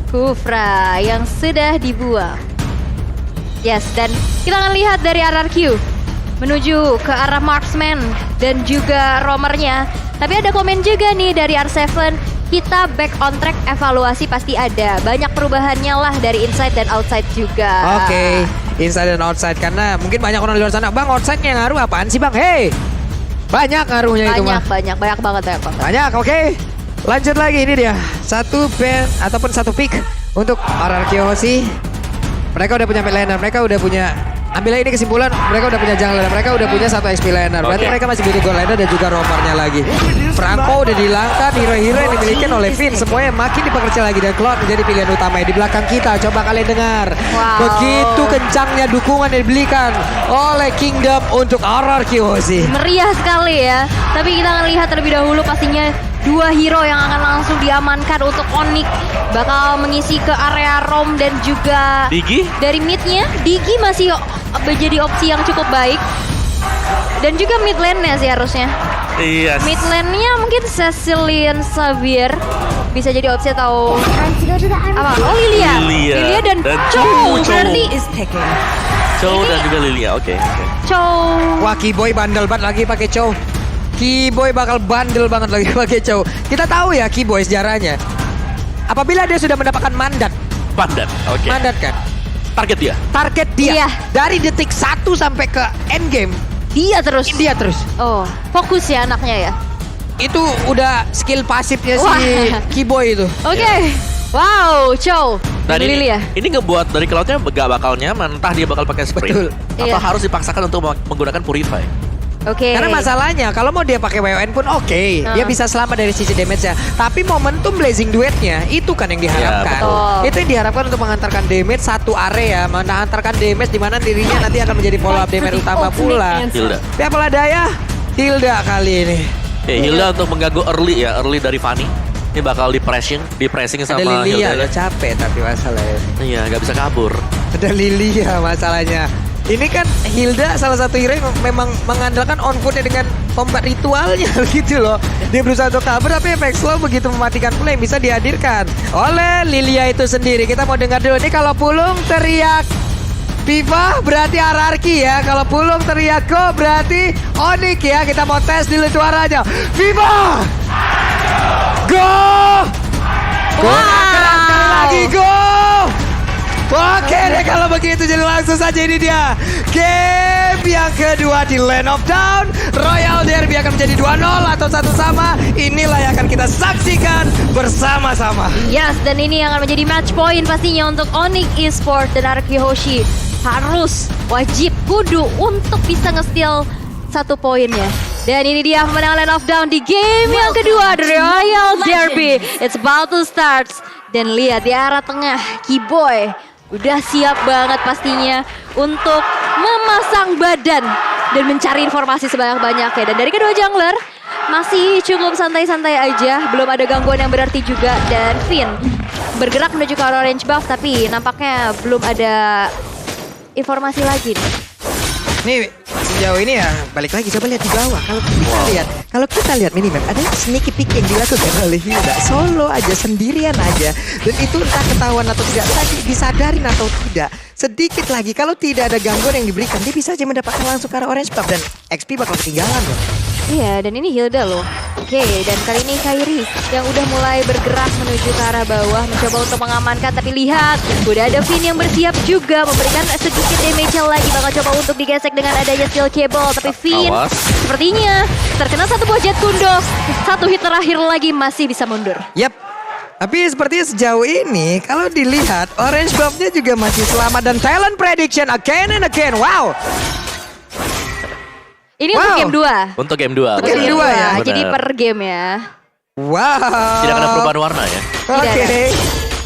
Kufra yang sudah dibuang. Yes, dan kita akan lihat dari RRQ menuju ke arah marksman dan juga roamernya. Tapi ada komen juga nih dari R7, kita back on track, evaluasi pasti ada. Banyak perubahannya lah dari inside dan outside juga. Oke, inside dan outside. Karena mungkin banyak orang di luar sana, Bang outside-nya ngaruh apaan sih Bang? Hey, banyak ngaruhnya itu mah. Banyak banget. Banyak, oke. Lanjut lagi, ini dia. Satu band ataupun satu pick untuk RRQ Hoshi. Mereka udah punya mid laner, mereka udah punya, ambilnya ini kesimpulan, mereka udah punya jungler, mereka udah punya satu XP laner. Berarti mereka masih butuh gold laner dan juga roamernya lagi. Franco udah dihilangkan, hero-hero yang dimiliki oleh Finn semuanya makin diperkecil lagi dan Cloud menjadi pilihan utama di belakang kita. Coba kalian dengar, begitu kencangnya dukungan yang diberikan oleh Kingdom untuk RRQ Hoshi. Meriah sekali ya. Tapi kita akan lihat terlebih dahulu pastinya dua hero yang akan langsung diamankan untuk Onyx bakal mengisi ke area roam dan juga Digi dari midnya. Digi masih menjadi opsi yang cukup baik dan juga mid lane-nya sih harusnya. Iya. Mid lane-nya mungkin Cecilian Xavier bisa jadi opsi atau apa? Oh Lilia dan Chow. Berarti Chow dan juga Lilia. Oke. Chow. Wah, Keyboy bandel banget lagi pakai Chow. Keyboy bakal bandel banget lagi pakai Chow. Kita tahu ya Keyboy sejarahnya. Apabila dia sudah mendapatkan mandat. Oke. Mandat kan? Target dia. Target dia. Iya. Dari detik 1 sampai ke end game. Dia terus. Oh, fokus ya anaknya ya. Itu udah skill pasifnya si Keyboy itu. Oke. Wow, Chow. Dan Lilia. ini ngebuat dari Cloud-nya gak bakal nyaman. Entah dia bakal pakai sprint Betul. atau Iya. harus dipaksakan untuk menggunakan Purify. Oke. Karena masalahnya kalau mau dia pakai WON pun oke, dia bisa selamat dari sisi damage-nya. Tapi momentum blazing duetnya itu kan yang diharapkan. betul. Itu yang diharapkan untuk mengantarkan damage satu area, mengantarkan damage di mana dirinya nanti akan menjadi follow up damage utama pula. Hilda. Tapi apalah daya, Hilda kali ini. Hilda untuk mengganggu early dari Fanny. Ini bakal di pressing sama Ada Lilia, Hilda. udah capek tapi masalahnya. Iya, gak bisa kabur. Ada Lilia masalahnya. Ini kan Hilda salah satu hero yang memang mengandalkan on footnya dengan combat ritualnya gitu loh. Dia berusaha untuk kabur tapi efek slow begitu mematikan pula yang bisa dihadirkan oleh Lilia itu sendiri. Kita mau dengar dulu nih, kalau Pulung teriak Viva berarti RRQ ya. Kalau Pulung teriak Go berarti Onyx ya. Kita mau tes dulu suaranya. Viva! Go! Keras sekali lagi Go! Oke deh kalau begitu, jadi langsung saja ini dia game yang kedua di Land of Dawn. Royal Derby akan menjadi 2-0 atau 1 sama. Inilah yang akan kita saksikan bersama-sama. Yes, dan ini yang akan menjadi match point pastinya untuk Onyx Esports dan RRQ Hoshi. Harus, wajib, kudu untuk bisa nge-steal 1 poinnya. Dan ini dia pemenang Land of Dawn di game yang kedua, The Royal Derby. It's about to start. Dan lihat di arah tengah, Keyboy udah siap banget pastinya untuk memasang badan dan mencari informasi sebanyak-banyaknya. Dan dari kedua jungler masih cukup santai-santai aja, belum ada gangguan yang berarti juga. Dan Finn bergerak menuju ke arah orange buff, tapi nampaknya belum ada informasi lagi nih. Nih sejauh ini ya balik lagi, coba lihat di bawah. Kalau kita lihat minimap, ada sneaky pick yang dilakukan oleh Hilda solo aja, sendirian aja, dan itu entah ketahuan atau tidak, entah disadarin atau tidak. Sedikit lagi kalau tidak ada gangguan yang diberikan, dia bisa aja mendapatkan langsung ke arah orange buff dan XP bakal ketinggalan loh. Iya, dan ini Hilda loh. Oke, dan kali ini Kairi yang udah mulai bergerak menuju ke arah bawah, mencoba untuk mengamankan. Tapi lihat, udah ada Finn yang bersiap juga memberikan sedikit damage lagi. Bakal coba untuk digesek dengan adanya steel cable. Tapi Finn sepertinya terkena satu buah jet kundo. 1 hit terakhir lagi masih bisa mundur. Yap. Tapi sepertinya sejauh ini kalau dilihat orange buff-nya juga masih selamat dan talent prediction again and again. Wow. Ini untuk game 2. Untuk game 2. Untuk game 2 ya. Benar. Jadi per game ya. Wow. Tidak ada perubahan warna ya. Oke.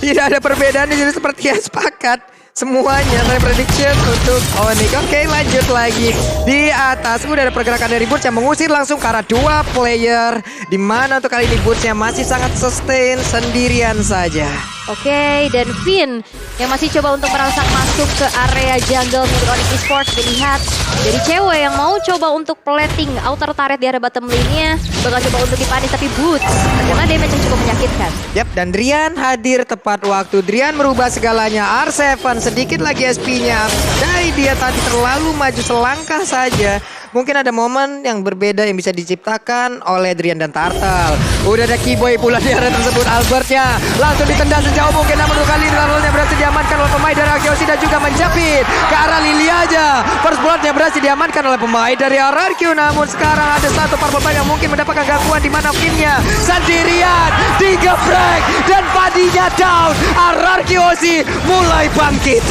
Tidak ada perbedaan, jadi seperti yang sepakat. Semuanya dari prediction untuk Onyx. Oke, lanjut lagi. Di atas udah ada pergerakan dari Burst yang mengusir langsung ke arah 2 player. Dimana untuk kali ini Burst-nya masih sangat sustain sendirian saja. Oke, dan Finn yang masih coba untuk merangsang masuk ke area jungle milik Onyx Esports. Dilihat dari cewek yang mau coba untuk plating outer turret di area bottom lane-nya. Bakal coba untuk dipanis, tapi Boots terkena damage yang cukup menyakitkan. Yap, dan Drian hadir tepat waktu. Drian merubah segalanya. R7 sedikit lagi SP-nya. Dari dia tadi terlalu maju selangkah saja. Mungkin ada momen yang berbeda yang bisa diciptakan oleh Drian dan Turtle. Udah ada Keyboy pula di area tersebut. Albertnya langsung ditendang sejauh mungkin. Namun dua kali Turtle-nya berhasil diamankan oleh pemain dari Arkeosi dan juga menjepit ke arah Lily aja. First blood-nya berhasil diamankan oleh pemain dari RRQ. Namun sekarang ada satu purple buff yang mungkin mendapatkan gangguan di mana Finn-nya sendirian digeprek dan padinya down. Arkeosi mulai bangkit.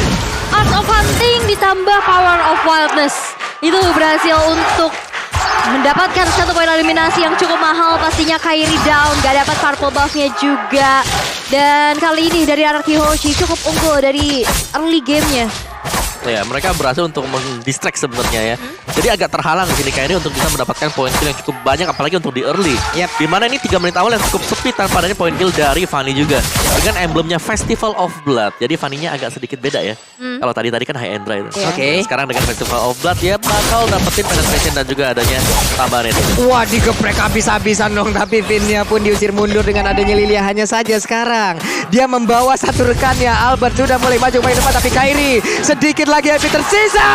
Art of Hunting ditambah Power of Wildness. Itu berhasil untuk mendapatkan satu poin eliminasi yang cukup mahal. Pastinya Kairi down, gak dapat purple buff-nya juga. Dan kali ini dari RRQ Hoshi cukup unggul dari early game-nya. Ya, mereka berhasil untuk mendistract sebenarnya ya. Jadi agak terhalang di sini Kairi untuk bisa mendapatkan poin kill yang cukup banyak, apalagi untuk di early. Yep. Dimana ini 3 menit awal yang cukup sepi tanpa adanya poin kill dari Fanny juga. Dengan emblemnya Festival of Blood. Jadi Fanny-nya agak sedikit beda ya. Kalau tadi kan High Endra itu. Yeah. Oke. Sekarang dengan Festival of Blood ya bakal dapetin penetration dan juga adanya tambahan itu. Wah, digeprek habis-habisan dong. Tapi Finn-nya pun diusir mundur dengan adanya Lilia. Hanya saja sekarang dia membawa satu rekannya. Albert sudah mulai maju ke depan, tapi Kairi sedikit lagi HP tersisa.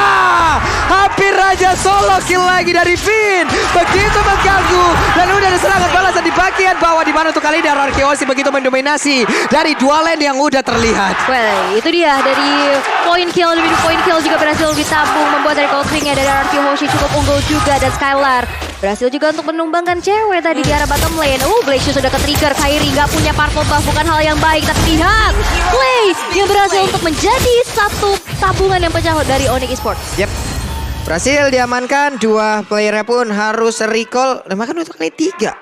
Hampir aja solo kill lagi dari Finn. Begitu mengganggu. Dan udah ada serangan balasan di bagian bawah. Di mana untuk kali ini Arkeosi begitu mendominasi dari dua lane yang udah terlihat. Well, itu dia dari poin kill demi poin kill juga berhasil ditabung, membuat dari Coldstring-nya dari RRQ Hoshi cukup unggul juga. Dan Skylar berhasil juga untuk menumbangkan cewek tadi di arah bottom lane. Blade Shoes sudah ke-trigger. Kairi nggak punya purple buff, bukan hal yang baik. Tapi lihat, Play yang berhasil untuk menjadi satu tabungan yang pecah dari Onyx Esports. Yep. Berhasil diamankan. Dua playernya pun harus recall. Dan bahkan untuk kali 3.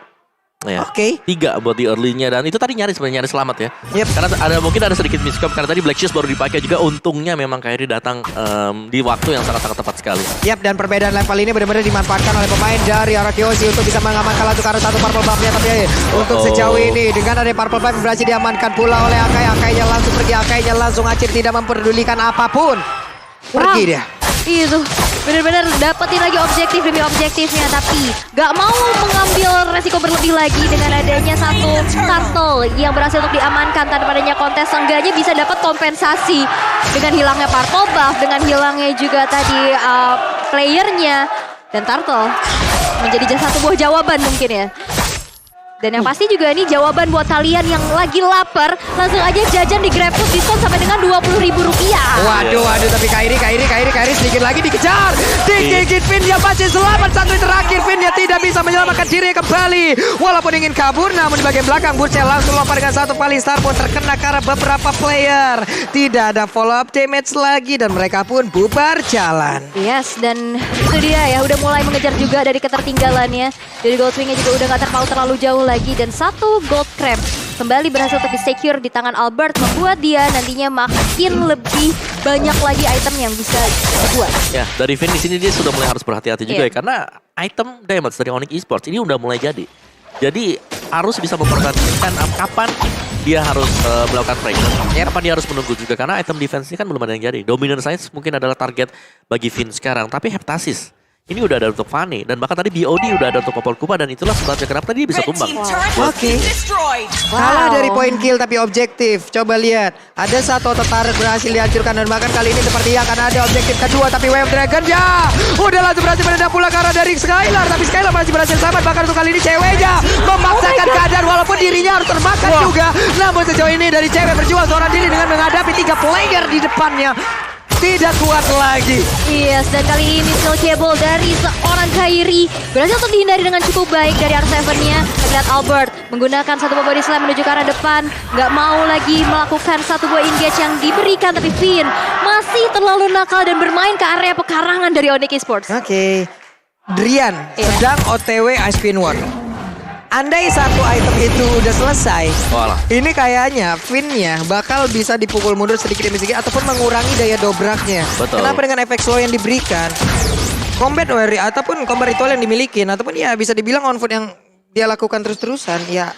Ya. Oke. 3 buat di early-nya dan itu tadi nyaris selamat ya. Yep. Karena mungkin ada sedikit miscom karena tadi Black Shoes baru dipakai juga. Untungnya memang Kairi datang di waktu yang sangat-sangat tepat sekali. Yap, dan perbedaan level ini benar-benar dimanfaatkan oleh pemain dari Arkeosi untuk bisa mengamankan latu karena satu purple buff-nya. Tapi untuk sejauh ini dengan ada purple buff berhasil diamankan pula oleh Akai. Akainya langsung pergi, Akainya langsung acir, tidak memperdulikan apapun. Pergi dia. Itu benar-benar dapetin lagi objektif demi objektifnya, tapi gak mau mengambil resiko berlebih lagi dengan adanya satu turtle yang berhasil untuk diamankan tanpa adanya kontes. Seenggaknya bisa dapat kompensasi dengan hilangnya purple buff, dengan hilangnya juga tadi playernya, dan turtle menjadi satu buah jawaban mungkin ya. Dan yang pasti juga ini jawaban buat kalian yang lagi lapar, langsung aja jajan di GrabFood diskon sampai dengan Rp20.000. Waduh, tapi Kairi sedikit lagi dikejar. Digigit Finn yang masih selamat. Satu terakhir Finn yang tidak bisa menyelamatkan diri kembali. Walaupun ingin kabur, namun di bagian belakang Bursa langsung lompat dengan satu paling star pun terkena karena beberapa player. Tidak ada follow up damage lagi dan mereka pun bubar jalan. Yes, dan itu dia ya, udah mulai mengejar juga dari ketertinggalannya. Dari Goldwing-nya juga udah gak terlalu jauh lagi. Dan satu gold crab kembali berhasil untuk di-secure di tangan Albert, membuat dia nantinya makin lebih banyak lagi item yang bisa dibuat. Ya, dari Finn di sini dia sudah mulai harus berhati-hati juga ya, karena item damage dari Onyx Esports ini udah mulai jadi. Jadi harus bisa memperhatikan kapan dia harus melakukan pressure, kapan dia harus menunggu juga, karena item defense ini kan belum ada yang jadi. Dominant Science mungkin adalah target bagi Finn sekarang, tapi Heptasis ini udah ada untuk Fanny, dan bahkan tadi BOD udah ada untuk Popol Kupa, dan itulah sebabnya kenapa tadi dia bisa tumbang. Oke. Kalah dari poin kill tapi objektif. Coba lihat, ada satu otot berhasil dihancurkan, dan bahkan kali ini seperti akan ada objektif kedua, tapi Wave Dragon ya udah langsung berhasil menendang pula ke arah dari Skylar, tapi Skylar masih berhasil selamat. Bahkan untuk kali ini ceweknya memaksakan keadaan walaupun dirinya harus termakan juga. Namun sejauh ini dari cewek berjuang seorang diri dengan menghadapi 3 player di depannya. Tidak kuat lagi. Yes, dan kali ini skill cable dari seorang Kairi berhasil untuk dihindari dengan cukup baik dari R7-nya. Lihat Albert menggunakan satu buah body slam menuju ke arah depan. Nggak mau lagi melakukan satu buah engage yang diberikan. Tapi Finn masih terlalu nakal dan bermain ke area pekarangan dari Onyx Esports. Oke. Drian sedang OTW Ice Spin War. Andai satu item itu udah selesai, ini kayaknya Finn-nya bakal bisa dipukul mundur sedikit demi sedikit ataupun mengurangi daya dobraknya. Betul. Kenapa dengan efek slow yang diberikan, combat warrior ataupun combat ritual yang dimiliki, ataupun ya bisa dibilang on foot yang dia lakukan terus-terusan, ya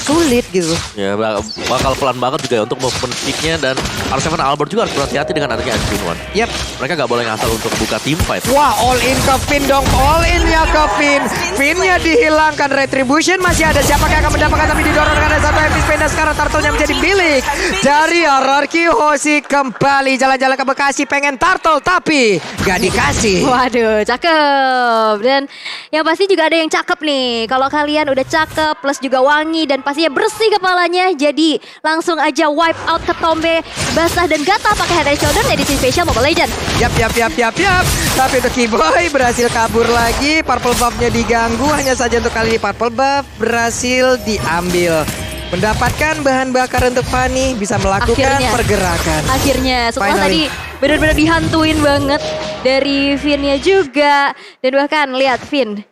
sulit gitu. Ya bakal pelan banget juga ya untuk movement pick-nya dan R7 Albert juga harus berhati-hati dengan adanya Ice Queen One. Yap. Mereka gak boleh ngasal untuk buka team fight. Wah, all in ke Finn dong. All in ya ke Finn. Finn-nya dihilangkan. Retribution masih ada. Siapa yang akan mendapatkan, tapi didorong dengan satu epic spin. Dan sekarang Turtle-nya menjadi milik dari RRQ Hoshi. Kembali jalan-jalan ke Bekasi. Pengen Turtle tapi gak dikasih. Waduh, cakep. Dan yang pasti juga ada yang cakep nih. Kalau kalian udah cakep plus juga wangi dan pastinya bersih kepalanya, jadi langsung aja wipe out ke Tombe, basah dan gatal pakai head and shoulder edisi spesial Mobile Legends. Yap. Tapi untuk Kiboy berhasil kabur lagi. Purple buff-nya diganggu. Hanya saja untuk kali ini Purple buff berhasil diambil. Mendapatkan bahan bakar untuk Fanny, bisa melakukan pergerakan. Akhirnya setelah Finally. tadi benar-benar dihantuin banget dari Finn-nya juga. Dan bahkan lihat Finn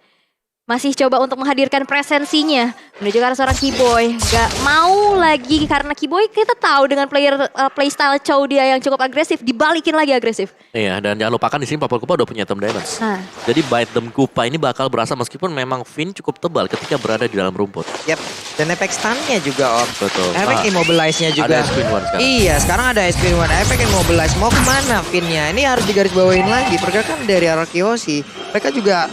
masih coba untuk menghadirkan presensinya menuju ke arah seorang Kiboy. Gak mau lagi karena Kiboy kita tahu dengan playstyle Chow dia yang cukup agresif, dibalikin lagi agresif. Iya, dan jangan lupakan di sini Purple Kupa udah punya item damage. Jadi bite them Kupa ini bakal berasa meskipun memang Finn cukup tebal ketika berada di dalam rumput. Yap. Dan efek stun-nya juga Om. Betul. Efek immobilize-nya juga. Ada Ice Queen One sekarang. Iya, sekarang ada Ice Queen One. Efek immobilize. Mau kemana Finn-nya? Ini harus digarisbawain lagi. Pergerakan dari RRQ Hoshi. Mereka juga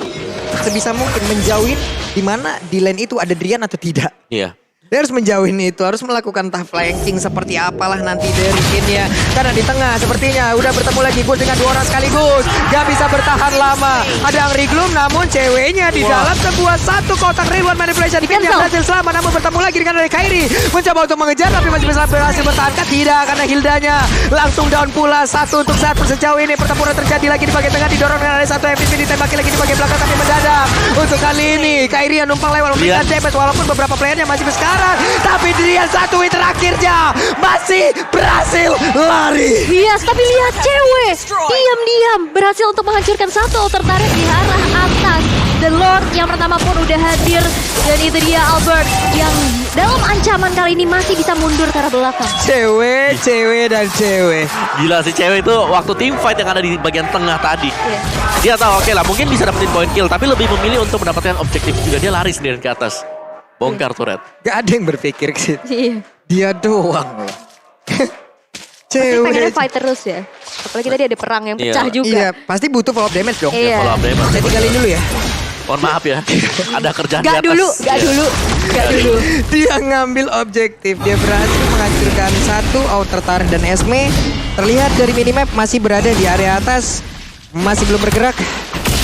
sebisa mungkin menjauhin di mana di lane itu ada Drian atau tidak. Iya. Dia harus menjauhin itu, harus melakukan entah flanking seperti apalah nanti dari Finn-nya. Karena di tengah sepertinya udah bertemu lagi Gus dengan 2 orang sekaligus. Gak bisa bertahan lama. Ada Angry Gloom namun ceweknya di dalam sebuah satu kotak reward manipulation. Finn-nya berhasil selamat namun bertemu lagi dengan dari Kairi. Mencoba untuk mengejar tapi masih bisa berhasil bertahan. Tidak, karena Hildanya langsung down pula. 1 untuk 1 sejauh ini. Pertempuran terjadi lagi di bagian tengah, didorong dengan ada satu MVP ditembaki lagi di bagian belakang tapi mendadak. Untuk kali ini Kairi yang numpang lewat memberikan damage walaupun beberapa playernya masih sekarang. Tapi Drian satu hit terakhirnya masih berhasil lari. Yes, tapi lihat cewek diam-diam berhasil untuk menghancurkan satu altar turret di arah atas. The Lord yang pertama pun udah hadir. Dan itu dia Albert yang dalam ancaman kali ini masih bisa mundur ke arah belakang. Cewek. Gila sih cewek itu waktu team fight yang ada di bagian tengah tadi. Dia tahu oke lah mungkin bisa dapetin point kill tapi lebih memilih untuk mendapatkan objektif juga. Dia lari sendirian ke atas. Bongkar turret. Gak ada yang berpikir ke situ. Iya. Dia doang loh. Pasti pengennya Cewek. fight terus ya. Apalagi tadi ada perang yang pecah juga. Iya, pasti butuh follow up damage dong. Iya. Follow up damage. Saya tinggalin dulu ya. Mohon maaf ya. Ada kerjaan di Gak atas. dulu. Dia ngambil objektif. Dia berhasil menghancurkan satu outer turret dan Esme. Terlihat dari minimap masih berada di area atas. Masih belum bergerak.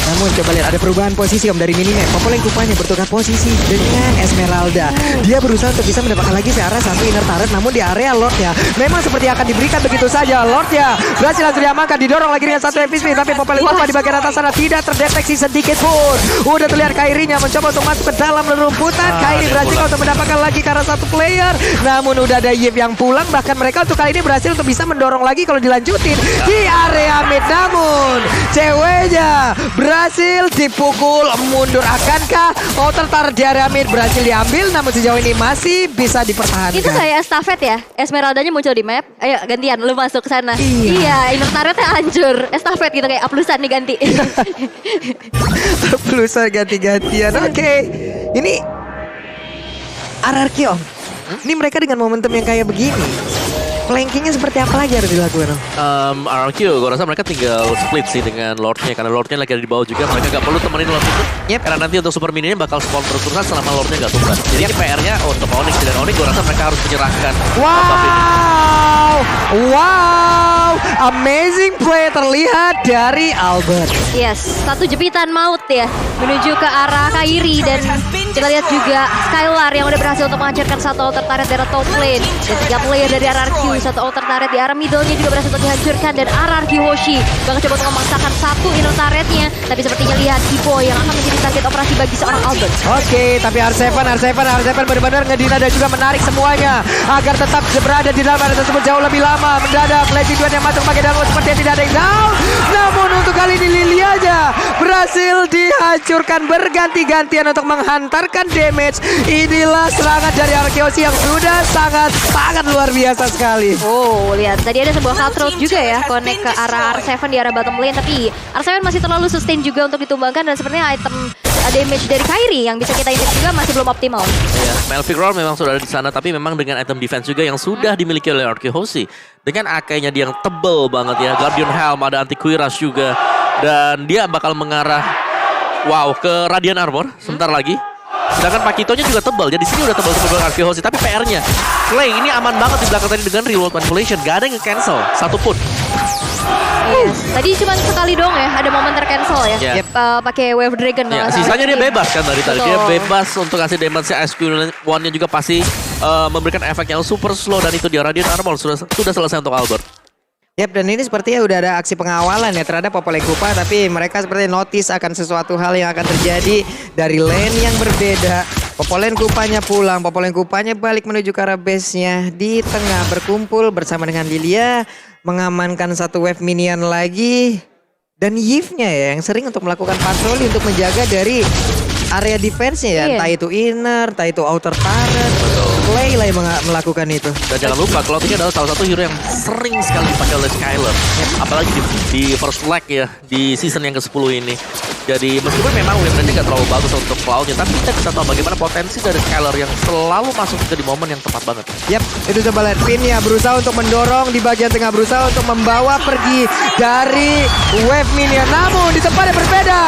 Namun coba lihat ada perubahan posisi Om dari minimap. Popoleng Kupanya bertukar posisi dengan Esmeralda. Dia berusaha untuk bisa mendapatkan lagi searah satu inner turret. Namun di area Lordnya memang seperti akan diberikan begitu saja. Lordnya berhasil langsung diamankan. Didorong lagi dengan satu MVP. Tapi Popoleng Kupa di bagian atas sana tidak terdeteksi sedikit pun. Udah terlihat Kairinya mencoba untuk masuk ke dalam rumputan. Kairi berhasil untuk mendapatkan lagi karena satu player. Namun udah ada Yip yang pulang. Bahkan mereka untuk kali ini berhasil untuk bisa mendorong lagi kalau dilanjutin di area mid. Namun ceweknya berhasil dipukul mundur. Akankah outer turret di area mid berhasil diambil? Namun sejauh ini masih bisa dipertahankan. Itu kayak estafet ya. Esmeraldanya muncul di map. Ayo gantian lu masuk ke sana. Iya. Iya, inner turretnya hancur. Estafet gitu kayak aplusan diganti. Pelusa ganti-gantian. Oke. Ini RRQ Om. Ini mereka dengan momentum yang kayak begini. Flankingnya seperti apa lagi harus dilakukan Om? RRQ, gue rasa mereka tinggal split sih dengan Lordnya. Karena Lordnya lagi ada di bawah juga. Mereka gak perlu temenin Lord itu. Karena nanti untuk super mininya bakal spawn terus-terusan selama Lordnya gak tumbas. Jadi ini PR-nya untuk Onyx. Dan Onyx gue rasa mereka harus menyerahkan. Wow, amazing play terlihat dari Albert. Yes, satu jepitan maut ya menuju ke arah Kairi dan kita lihat juga Skylar yang udah berhasil untuk menghancurkan satu outer turret dari top lane dan 3 player dari RRQ, satu outer turret di arah middle-nya juga berhasil untuk dihancurkan dan RRQ Hoshi bakal coba untuk memaksakan satu inner turret-nya tapi sepertinya lihat Kiboy yang akan menjadi target operasi bagi seorang Albert. Oke, tapi R7 benar-benar ngedina dan juga menarik semuanya agar tetap berada di dalam area tersebut jauh lebih lama. Mendadak Legend Duan yang masuk bagian dalam sepertinya tidak ada yang down. Namun untuk kali ini Lily aja berhasil dihancurkan berganti-gantian untuk menghantarkan damage. Inilah serangan dari Arkeosi yang sudah sangat luar biasa sekali. Oh, lihat tadi ada sebuah cutthroat juga ya connect ke arah R7 di arah bottom lane tapi R7 masih terlalu sustain juga untuk ditumbangkan dan sepertinya item damage dari Kairi yang bisa kita intip juga masih belum optimal. Ya, Melvic Roar memang sudah ada di sana, tapi memang dengan item defense juga yang sudah dimiliki oleh Arkehosi. Dengan AK-nya dia yang tebel banget ya, Guardian Helm, ada anti Quiras juga. Dan dia bakal mengarah, ke Radiant Armor sebentar lagi. Sedangkan Pakitonya juga tebal, jadi sini udah tebal-tebal Arkehosi. Tapi PR-nya, Clay ini aman banget di belakang tadi dengan reload manipulation. Gak ada yang nge-cancel, satupun. Yes. Tadi cuma sekali dong ya, ada momen tercancel ya. Yeah. Pakai Wave Dragon. Ya, sisanya dia bebas kan dari tadi. Betul. Dia bebas untuk kasih damage SQ1-nya juga pasti memberikan efek yang super slow. Dan itu dia Radiant Armor sudah selesai untuk Albert. Yap, dan ini sepertinya udah ada aksi pengawalan ya terhadap Popoleng Kupa, tapi mereka seperti notice akan sesuatu hal yang akan terjadi dari lane yang berbeda. Popoleng Kupanya pulang, Popoleng Kupanya balik menuju ke arah base-nya. Di tengah berkumpul bersama dengan Lilia, mengamankan satu wave minion lagi. Dan Yves-nya ya yang sering untuk melakukan patroli untuk menjaga dari area defense-nya ya. Iya. Entah itu inner, entah itu outer turret. Clay lah yang melakukan itu. Dan jangan lupa, Cloud ini adalah salah satu hero yang sering sekali dipakai oleh Skylar. Apalagi di first leg ya, di season yang ke-10 ini. Jadi meskipun memang win rate gak terlalu bagus untuk Cloud-nya, tapi kita bisa tahu bagaimana potensi dari Skylar yang selalu masuk juga di momen yang tepat banget. Yap, itu coba lihat Finn ya berusaha untuk mendorong di bagian tengah, berusaha untuk membawa pergi dari wave minion. Namun di tempat yang berbeda,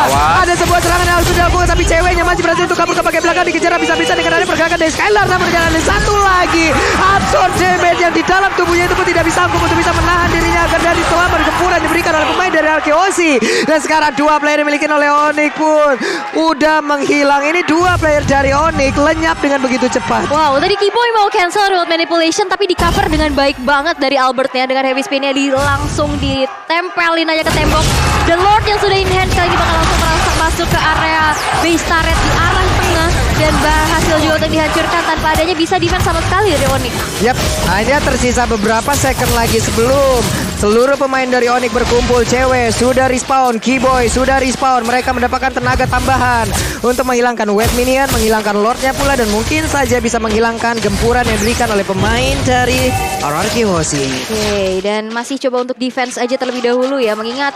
ada sebuah serangan yang harus dilakukan, tapi ceweknya masih berhasil untuk kabur ke bagian belakang, dikejar bisa-bisa dengan ada pergerakan dari Skylar. Namun jalan satu lagi, absorb damage yang di dalam tubuhnya itu pun tidak bisa sanggup untuk bisa menahan dirinya agar dari selama gempuran diberikan oleh pemain dari Arkehosi. Dan sekarang dua player yang dimiliki oleh Onyx pun udah menghilang. Ini dua player dari Onyx lenyap dengan begitu cepat. Wow, tadi Keyboy mau cancel remote manipulation tapi di cover dengan baik banget dari Albertnya dengan heavy spinnya langsung ditempelin aja ke tembok. Dan Lord yang sudah in hand kali ini bakal langsung masuk ke area base turret di arah tengah dan berhasil juga untuk dihancurkan tanpa adanya bisa defense sama sekali dari Onyx. Yap, hanya tersisa beberapa second lagi sebelum seluruh pemain dari Onyx berkumpul. Cewek sudah respawn, Keyboy sudah respawn. Mereka mendapatkan tenaga tambahan untuk menghilangkan wave minion, menghilangkan Lordnya pula, dan mungkin saja bisa menghilangkan gempuran yang diberikan oleh pemain dari Arkehosi. Oke, dan masih coba untuk defense aja terlebih dahulu ya, mengingat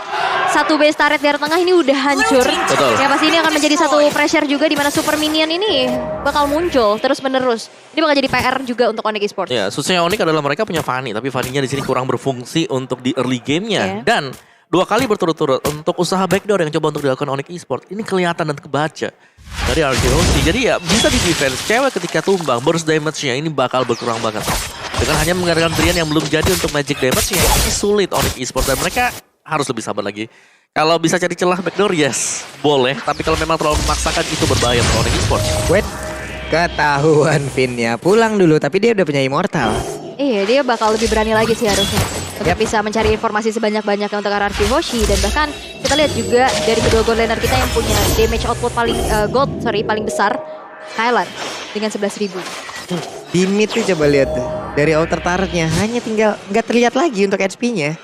satu base turret di arah tengah ini udah hancur. Betul. Ya pasti ini akan menjadi satu pressure juga di mana super minion ini bakal muncul terus menerus. Ini bakal jadi PR juga untuk Onyx Esports. Ya, susahnya Onyx adalah mereka punya Fanny, tapi Fanny-nya di sini kurang berfungsi untuk di early game-nya. Yeah. Dan 2 kali berturut-turut untuk usaha backdoor yang coba untuk dilakukan Onyx Esports. Ini kelihatan dan kebaca dari Arkehosi. Jadi ya bisa di defense. Cewek ketika tumbang, burst damage-nya ini bakal berkurang banget. Dengan hanya menggunakan Brian yang belum jadi untuk magic damage-nya, ini sulit Onyx Esports. Dan mereka harus lebih sabar lagi. Kalau bisa cari celah backdoor, yes, boleh. Tapi kalau memang terlalu memaksakan, itu berbahaya untuk Onyx Esports. Wait, ketahuan Finn-nya. Pulang dulu, tapi dia udah punya immortal. Iya, dia bakal lebih berani lagi sih harusnya. Untuk bisa mencari informasi sebanyak-banyaknya untuk Arkehosi. Dan bahkan kita lihat juga dari kedua gold laner kita yang punya damage output paling besar, Skylar dengan 11.000. Di mid tuh coba lihat tuh. Dari outer turretnya hanya tinggal nggak terlihat lagi untuk HP-nya.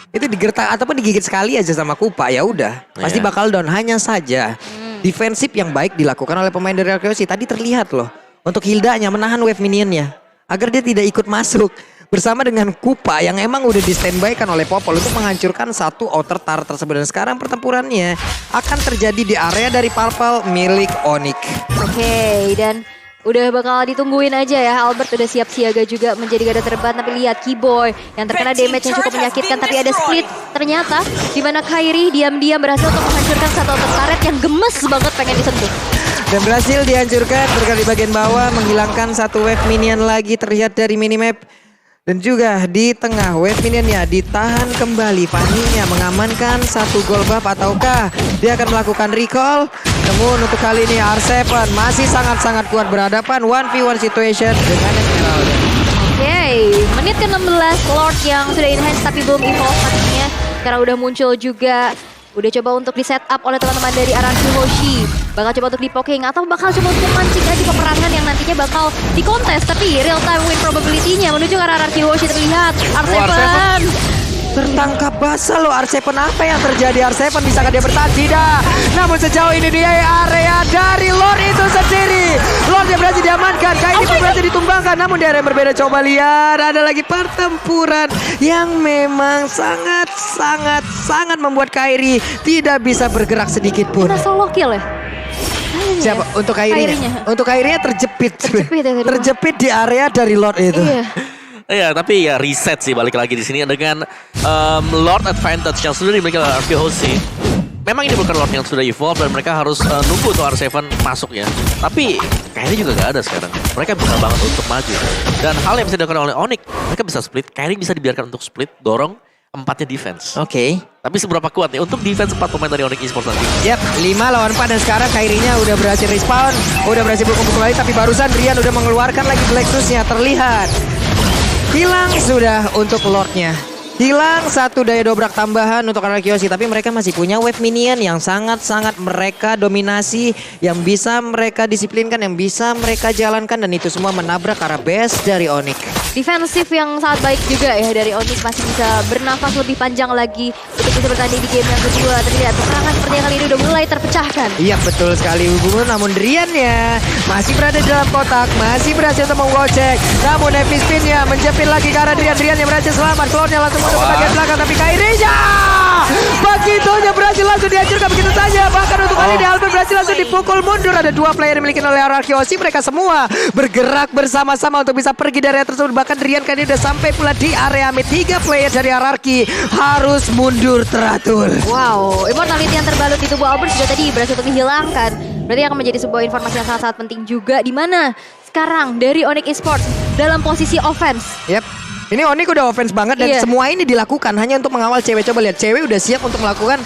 Itu digertak ataupun digigit sekali aja sama Kupa, ya udah pasti bakal down. Hanya saja defensif yang baik dilakukan oleh pemain dari Arkehosi. Tadi terlihat loh untuk Hildanya menahan wave minionnya agar dia tidak ikut masuk bersama dengan Kupa yang emang udah di standby kan oleh Popol untuk menghancurkan satu outer turret tersebut. Dan sekarang pertempurannya akan terjadi di area dari Purple milik Onyx. Oke, dan udah bakal ditungguin aja ya. Albert udah siap siaga juga menjadi garda terdepan. Tapi lihat Keyboy yang terkena damage yang cukup menyakitkan. Tapi ada split ternyata di mana Kairi diam-diam berhasil untuk menghancurkan satu outer turret yang gemes banget pengen disentuh. Dan berhasil dihancurkan berkali bagian bawah, menghilangkan satu wave minion lagi terlihat dari minimap. Dan juga di tengah wave minionnya ditahan kembali. Fanny-nya mengamankan satu gold buff, ataukah dia akan melakukan recall? Namun untuk kali ini R7 masih sangat-sangat kuat berhadapan 1v1 situation dengan Esmeralda. Oke, menit ke-16 Lord yang sudah in hand tapi belum evolve pastinya. Karena udah muncul juga. Udah coba untuk di setup oleh teman-teman dari Arkehosi. Bakal coba untuk dipoking atau bakal coba untuk mancing aja peperangan yang nantinya bakal dikontes. Tapi real time win probability-nya menuju ke arah Arkehosi. Terlihat R7 tertangkap basah loh R7. Apa yang terjadi R7? Bisakah dia bertahan? Tidak. Namun sejauh ini dia area dari Lord itu sendiri. Lord yang berhasil diamankan. Kairi pun berhasil ditumbangkan. Namun di area yang berbeda, coba lihat. Ada lagi pertempuran yang memang sangat membuat Kairi tidak bisa bergerak sedikit pun. Kena solo kill ya? Siapa? Untuk Kairinya. Untuk Kairinya terjepit. Terjepit ya tadi. Terjepit di area dari Lord itu. Iya. Iya, tapi ya reset sih balik lagi di sini dengan Lord Advantage yang sudah dimiliki oleh RKHC. Memang ini bukan Lord yang sudah evolve dan mereka harus nunggu untuk R7 masuk ya. Tapi Kairi juga gak ada sekarang. Mereka bisa banget untuk maju. Dan hal yang bisa dilakukan oleh Onyx, mereka bisa split. Kairi bisa dibiarkan untuk split, dorong 4-nya defense. Oke. Tapi seberapa kuat nih untuk defense 4 pemain dari Onyx Esports nanti? Yap, 5 lawan 4 dan sekarang Kairinya udah berhasil respawn, udah berhasil berkumpul kembali, tapi barusan Rian udah mengeluarkan lagi Black Shoes-nya, terlihat. Hilang sudah untuk Lord-nya. Hilang satu daya dobrak tambahan untuk RRQoC, tapi mereka masih punya wave minion yang sangat-sangat mereka dominasi, yang bisa mereka disiplinkan, yang bisa mereka jalankan, dan itu semua menabrak arah base dari Onyx. Defensif yang sangat baik juga ya dari Onyx, masih bisa bernafas lebih panjang lagi untuk bisa bertanding di game yang kedua. Terlihat peperangan seperti yang kali ini udah mulai terpecahkan. Iya betul sekali hubungan, namun Drian-nya masih berada di dalam kotak, masih berhasil untuk menggocek. Namun Heavy Spin-nya menjepit lagi ke arah Drian. Drian yang berhasil selamat, Cloud-nya langsung ke bagian belakang, tapi Kairinya begitunya berhasil langsung dihancurkan begitu saja. Bahkan untuk kali ini Albert berhasil langsung dipukul mundur. Ada 2 player yang dimiliki oleh RRQoC, mereka semua bergerak bersama-sama untuk bisa pergi dari area tersebut. Bahkan Drian kali ini udah sampai pula di area mid. 3 player dari RRQ harus mundur teratur. Wow, immortality yang terbalut di tubuh Albert sudah tadi berhasil untuk dihilangkan. Berarti akan menjadi sebuah informasi yang sangat-sangat penting juga, di mana sekarang dari Onyx Esports dalam posisi offense. Yap. Ini Onyx udah offense banget dan semua ini dilakukan hanya untuk mengawal cewek. Coba lihat, cewek udah siap untuk melakukan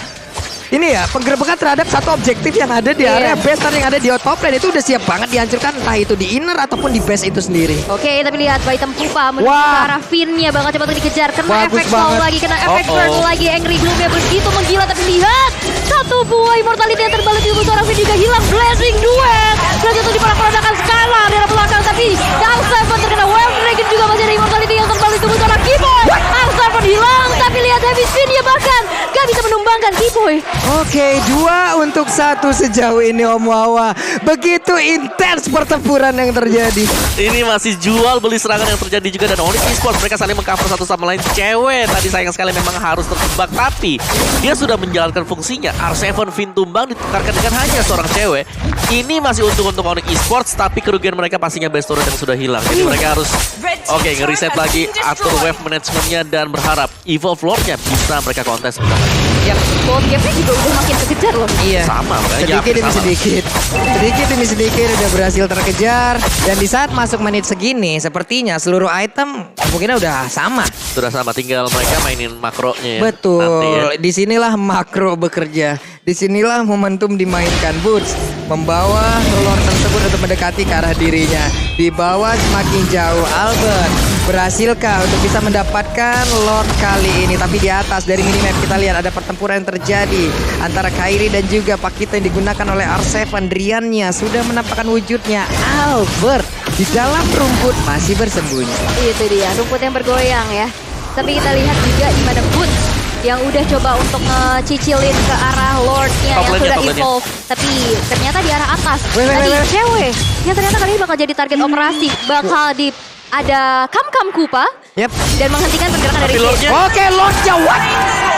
ini ya, penggerbekan terhadap satu objektif yang ada di area base dan yang ada di top lane. Itu udah siap banget dihancurkan, entah itu di inner ataupun di base itu sendiri. Oke, tapi lihat Baitem Pupa menuju ke arah Finn-nya, banget coba untuk dikejar. Kena efek slow lagi, kena efek burn lagi. Angry Gloom-nya begitu menggila, tapi lihat satu buah immortality yang terbalut di tubuh seorang Finn juga hilang. Blazing Duet berhasil untuk diporak-porandakan skala dari belakang, tapi R7 terkena Wild Dragon juga. Masih ada immortality yang terbalut di tubuh seorang Keyboy. R7 hilang, tapi lihat Heavy Spin-nya bahkan gak bisa menumbangkan Keyboy. Oke, 2 untuk 1 sejauh ini Om Wawa. Begitu intens pertempuran yang terjadi. Ini masih jual beli serangan yang terjadi juga, dan Onyx Esports mereka saling mengcover satu sama lain. Cewek tadi sayang sekali memang harus terjebak, tapi dia sudah menjalankan fungsinya. R7 Finn tumbang ditukarkan dengan hanya seorang cewek. Ini masih untung untuk Onyx Esports, tapi kerugian mereka pastinya base turret yang sudah hilang. Jadi mereka harus ngereset lagi, atur wave managementnya, dan berharap evolve Lord-nya bisa mereka kontes bentar lagi. Yap. Both game-nya juga udah makin kekejar loh. Iya. Sama, sedikit demi sedikit. Sedikit demi sedikit udah berhasil terkejar. Dan di saat masuk menit segini, sepertinya seluruh item kemungkinan udah sama. Sudah sama, tinggal mereka mainin makronya ya. Betul. Nanti ya. Disinilah makro bekerja. Disinilah momentum dimainkan. Boots membawa Lord tersebut untuk mendekati ke arah dirinya. Di bawah semakin jauh Albert. Berhasilkah untuk bisa mendapatkan Lord kali ini? Tapi di atas dari minimap kita lihat ada pertempuran yang terjadi antara Kairi dan juga Pakito yang digunakan oleh R7. Drian-nya sudah menampakkan wujudnya. Albert di dalam rumput masih bersembunyi. Itu dia, rumput yang bergoyang ya. Tapi kita lihat juga di mana Boots yang udah coba untuk ngecicilin ke arah Lord-nya yang sudah evolve. Tapi ternyata di arah atas. Tadi cewek yang ternyata kali ini bakal jadi target operasi. Bakal di ada Kam Kupa. Yep. Dan menghentikan pergerakan dari Jade. Oke, Lord-nya what?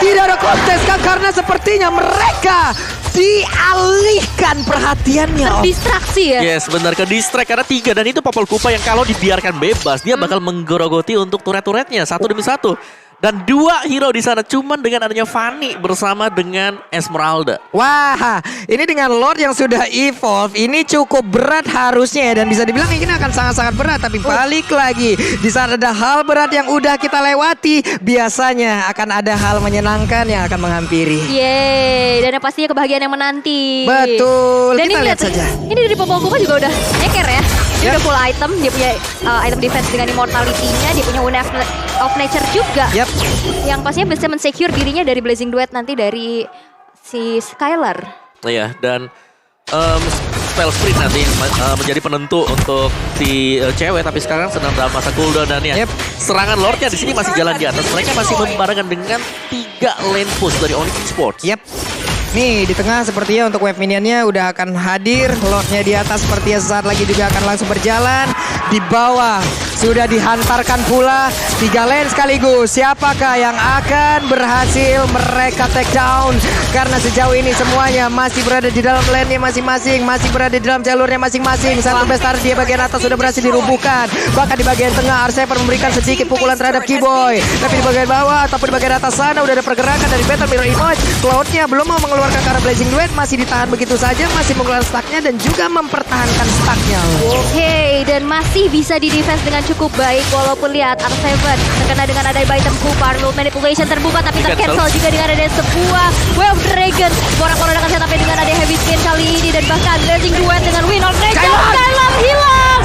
Tidak ada kontes kan, karena sepertinya mereka dialihkan perhatiannya. Terdistraksi ya. Yes, benar, ke distract karena 3, dan itu Popol Kupa yang kalau dibiarkan bebas dia bakal menggerogoti untuk turret-turretnya satu demi satu. Dan 2 hero di sana cuman dengan adanya Fanny bersama dengan Esmeralda. Wah, ini dengan Lord yang sudah evolve, ini cukup berat harusnya ya. Dan bisa dibilang ini akan sangat-sangat berat. Tapi balik lagi, di saat ada hal berat yang udah kita lewati, biasanya akan ada hal menyenangkan yang akan menghampiri. Yeay, dan pastinya kebahagiaan yang menanti. Betul, dan kita ini lihat saja. Ini dari Popol Kupa juga udah nyeker ya. Dia udah full item, dia punya item defense dengan immortality-nya, dia punya Wind of Nature juga. Yep. Yang pastinya bisa men-secure dirinya dari Blazing Duet nanti dari si Skylar. Iya, dan spell sprint nanti menjadi penentu untuk si cewek, tapi sekarang sedang dalam masa cooldown, dan ya serangan Lord-nya di sini masih jalan di atas. Mereka masih membarengan dengan 3 lane push dari Onyx Esports. Yep. Nih di tengah sepertinya untuk wave minionnya udah akan hadir. Lordnya di atas sepertinya sesaat lagi juga akan langsung berjalan. Di bawah sudah dihantarkan pula 3 lane sekaligus. Siapakah yang akan berhasil mereka take down? Karena sejauh ini semuanya masih berada di dalam lane-nya masing-masing, masih berada di dalam jalurnya masing-masing. Satu besar dia bagian atas sudah berhasil dirubuhkan. Bahkan di bagian tengah R7 memberikan sedikit pukulan terhadap Keyboy. Tapi di bagian bawah ataupun di bagian atas sana udah ada pergerakan dari Battle Mirror Image. Cloud-nya belum mau mengeluarkan ke arah Blazing Duet, masih ditahan begitu saja, masih mengeluarkan stacknya dan juga mempertahankan stacknya. Oke, dan masih bisa di defense dengan cukup baik walaupun lihat R7 terkena dengan ada item Kupar, manipulation terbuka tapi tercancel juga dengan ada sebuah Wave Dragon. Porak-porak akan sampai dengan ada Heavy Skin kali ini dan bahkan Blazing Duet dengan Win on Dragon. Skylar hilang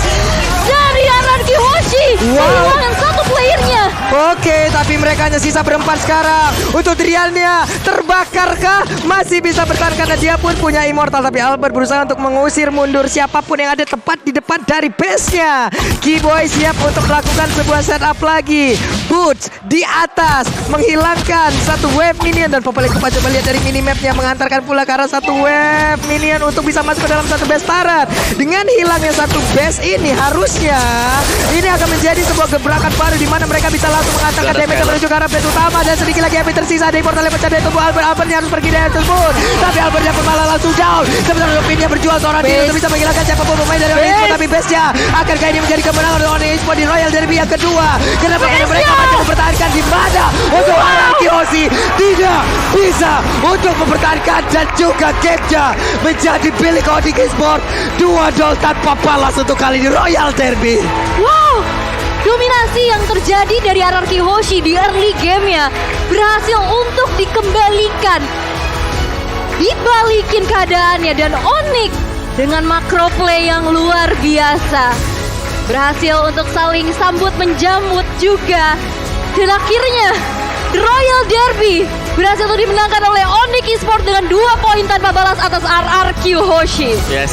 dari Anarchy Hoshi. Kehilangan satu playernya. Oke, tapi mereka hanya sisa berempat sekarang. Untuk Driannya terbakarkah? Masih bisa bertahan karena dia pun punya Immortal. Tapi Albert berusaha untuk mengusir mundur siapapun yang ada tepat di depan dari base-nya. Keyboy siap untuk melakukan sebuah setup lagi. Boots di atas menghilangkan satu wave minion. Dan Popelek coba lihat dari minimapnya mengantarkan pula ke arah satu wave minion untuk bisa masuk ke dalam satu base turret. Dengan hilangnya satu base ini harusnya ini akan menjadi sebuah gebrakan baru di mana mereka bisa langsung mengantarkan damage menuju ke arah base utama. Dan sedikit lagi HP tersisa dari portal yang pecah dari tubuh Albert. Albertnya harus pergi dari tersebut, tapi Albertnya pun malah langsung down. Sementara Lupinnya berjual seorang diri untuk bisa menghilangkan siapapun pemain dari Onyx Esports. Tapi base-nya akankah ini menjadi kemenangan dari Onyx Esports di Royal Derby yang kedua? Kenapa? Karena mereka masih mempertahankan di mana untuk Anarchy Hoshi tidak bisa untuk mempertahankan dan juga game-nya menjadi milik Onyx Esports. 2-0 tanpa balas untuk kali ini Royal Derby. Wow, dominasi yang terjadi dari Anarchy Hoshi di early game-nya berhasil untuk dikembalikan. Dibalikin keadaannya dan Onyx dengan makro play yang luar biasa berhasil untuk saling sambut menjamut juga. Dan akhirnya The Royal Derby berhasil untuk dimenangkan oleh Onyx Esports dengan 2 poin tanpa balas atas RRQ Hoshi. Yes.